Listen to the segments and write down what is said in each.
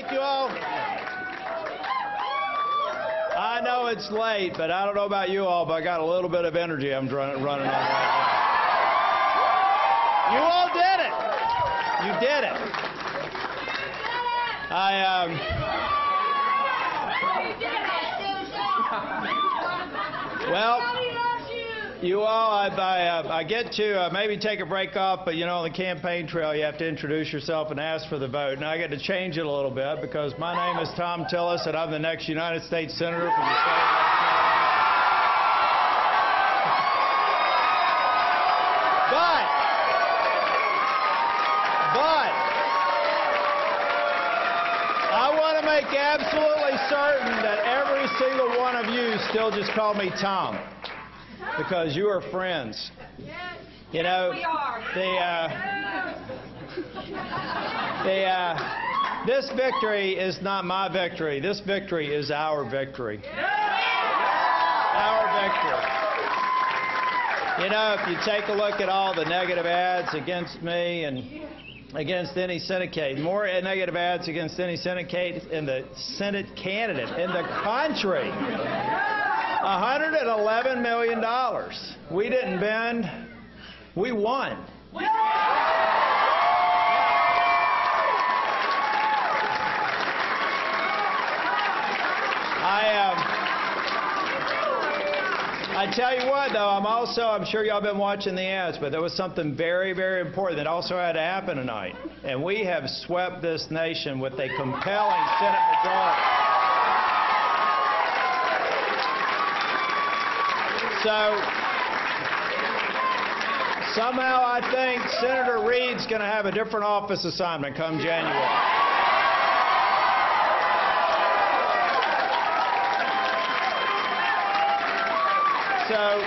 thank you all. I know it's late, but I don't know about you all, but I got a little bit of energy I'm running on right now. You all did it. You did it. Well, you all, I get to maybe take a break off, but you know, on the campaign trail, you have to introduce yourself and ask for the vote. Now I get to change it a little bit because my name is Thom Tillis, and I'm the next United States Senator from the state of North Carolina. But I want to make absolutely certain that every single one of you still just call me Tom. Because you are friends. You know, this victory is not my victory. This victory is our victory. Our victory. You know, if you take a look at all the negative ads against me and against any Senate candidate, more negative ads against any Senate candidate in the country. $111 million. We didn't bend. We won. I tell you what, though, I'm sure y'all been watching the ads, but there was something very, very important that also had to happen tonight. And we have swept this nation with a compelling Senate majority. So, somehow I think Senator Reid's going to have a different office assignment come January. So,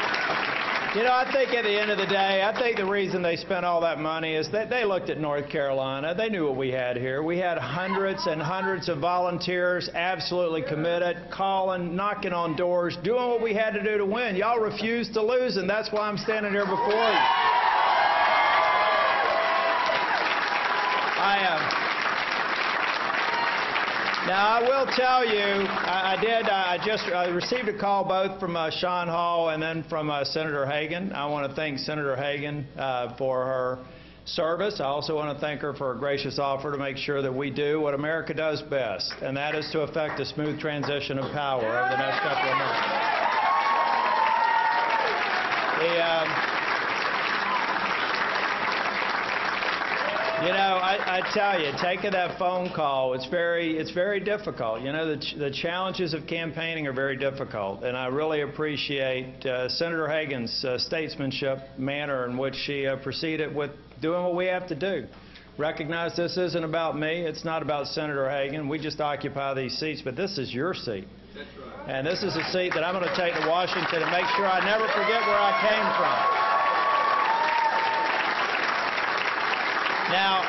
you know, I think at the end of the day, I think the reason they spent all that money is that they looked at North Carolina. They knew what we had here. We had hundreds and hundreds of volunteers absolutely committed, calling, knocking on doors, doing what we had to do to win. Y'all refused to lose, and that's why I'm standing here before you. Now, I will tell you, I received a call both from Sean Hall and then from Senator Hagan. I want to thank Senator Hagan for her service. I also want to thank her for a gracious offer to make sure that we do what America does best, and that is to effect a smooth transition of power over the next couple of months. You know, I tell you, taking that phone call, it's very difficult. You know, the challenges of campaigning are very difficult, and I really appreciate Senator Hagan's statesmanship manner in which she proceeded with doing what we have to do. Recognize this isn't about me. It's not about Senator Hagan. We just occupy these seats, but this is your seat. That's right. And this is a seat that I'm going to take to Washington and make sure I never forget where I came from. Now,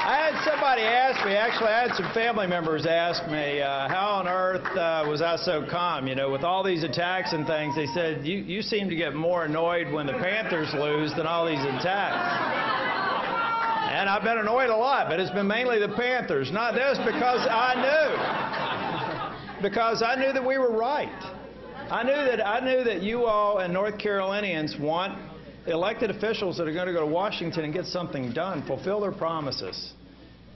I had somebody ask me, actually I had some family members ask me, how on earth was I so calm? You know, with all these attacks and things, they said, you seem to get more annoyed when the Panthers lose than all these attacks. And I've been annoyed a lot, but it's been mainly the Panthers, not this, because I knew that we were right. I knew that you all and North Carolinians want elected officials that are going to go to Washington and get something done, fulfill their promises.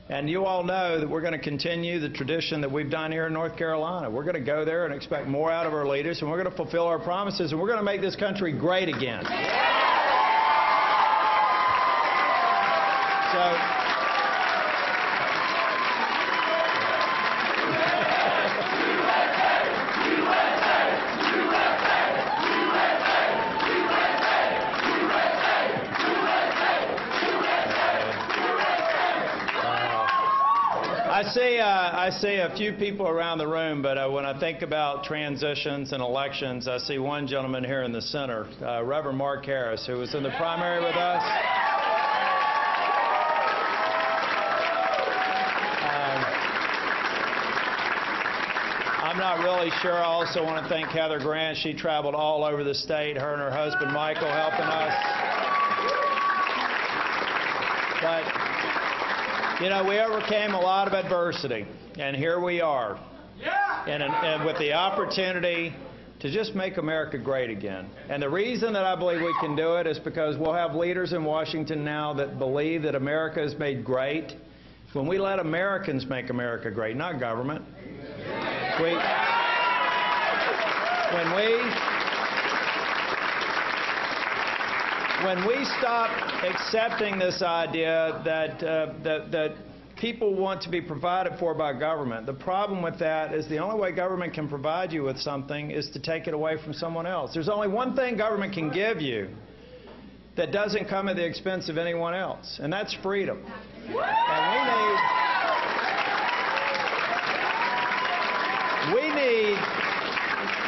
And you all know that we're going to continue the tradition that we've done here in North Carolina. We're going to go there and expect more out of our leaders, and we're going to fulfill our promises, and we're going to make this country great again. So, I see a few people around the room, but when I think about transitions and elections, I see one gentleman here in the center, Reverend Mark Harris, who was in the primary with us. I'm not really sure. I also want to thank Heather Grant. She traveled all over the state, her and her husband Michael helping us. But You know, we overcame a lot of adversity, and here we are. And with the opportunity to just make America great again. And the reason that I believe we can do it is because we'll have leaders in Washington now that believe that America is made great when we let Americans make America great, not government. When we stop accepting this idea that people want to be provided for by government, the problem with that is the only way government can provide you with something is to take it away from someone else. There's only one thing government can give you that doesn't come at the expense of anyone else, and that's freedom. And we need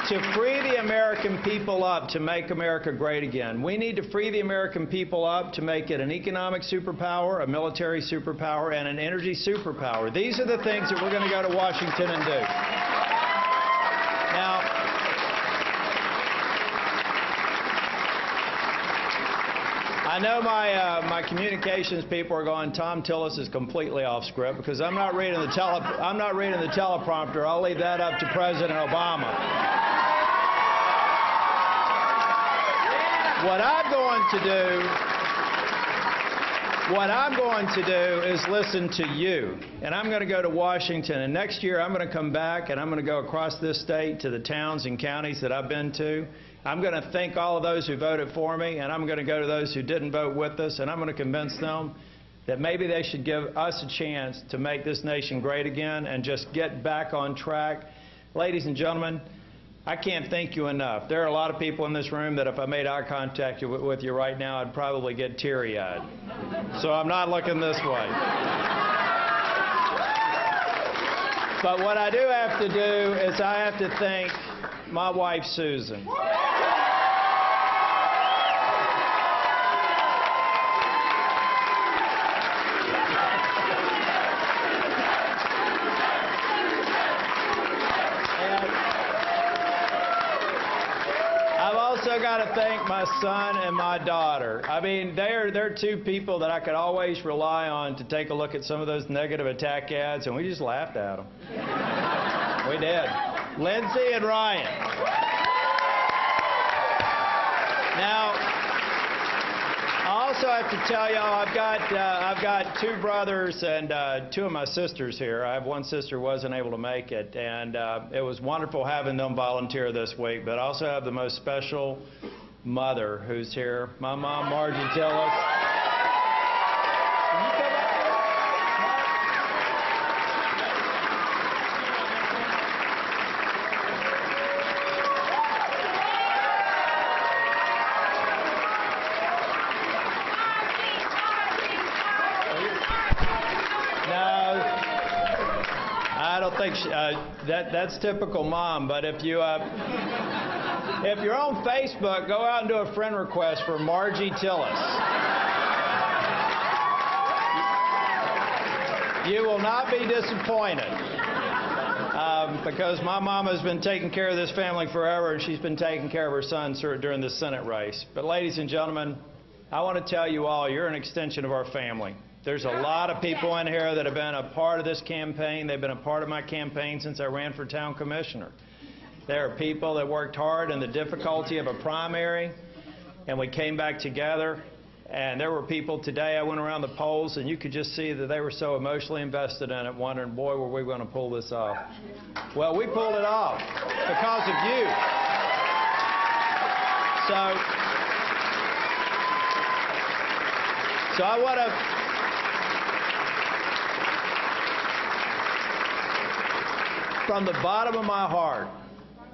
to free the American people up to make America great again. We need to free the American people up to make it an economic superpower, a military superpower, and an energy superpower. These are the things that we're going to go to Washington and do. Now, I know my communications people are going, Thom Tillis is completely off script because I'm not reading the teleprompter. I'll leave that up to President Obama. What I'm going to do is listen to you. And I'm going to go to Washington. And next year, I'm going to come back, and I'm going to go across this state to the towns and counties that I've been to. I'm going to thank all of those who voted for me, and I'm going to go to those who didn't vote with us, and I'm going to convince them that maybe they should give us a chance to make this nation great again and just get back on track. Ladies and gentlemen, I can't thank you enough. There are a lot of people in this room that if I made eye contact with you right now, I'd probably get teary-eyed. So I'm not looking this way. But what I do have to do is I have to thank my wife, Susan. I've got to thank my son and my daughter. I mean, they're two people that I could always rely on to take a look at some of those negative attack ads, and we just laughed at them. We did. Lindsay and Ryan. Now, I also have to tell y'all, I've got two brothers and two of my sisters here. I have one sister who wasn't able to make it, and it was wonderful having them volunteer this week. But I also have the most special mother who's here, my mom, Margie Tillis. That's typical mom, but if you're on Facebook, go out and do a friend request for Margie Tillis. You will not be disappointed because my mama has been taking care of this family forever, and she's been taking care of her son during the Senate race. But ladies and gentlemen, I want to tell you all, you're an extension of our family. There's a lot of people in here that have been a part of this campaign. They've been a part of my campaign since I ran for town commissioner. There are people that worked hard in the difficulty of a primary, and we came back together. And there were people today, I went around the polls, and you could just see that they were so emotionally invested in it, wondering, boy, were we going to pull this off. Well, we pulled it off because of you. So I want to... From the bottom of my heart,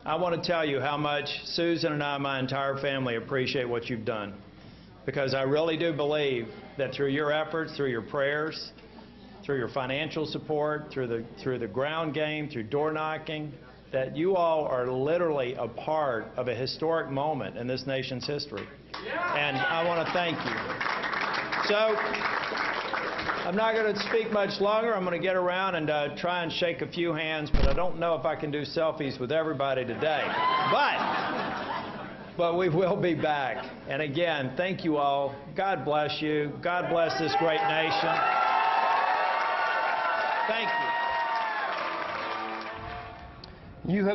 I want to tell you how much Susan and I, my entire family, appreciate what you've done. Because I really do believe that through your efforts, through your prayers, through your financial support, through the ground game, through door knocking, that you all are literally a part of a historic moment in this nation's history. And I want to thank you. So, I'm not going to speak much longer. I'm going to get around and try and shake a few hands, but I don't know if I can do selfies with everybody today. But we will be back. And again, thank you all. God bless you. God bless this great nation. Thank you. You have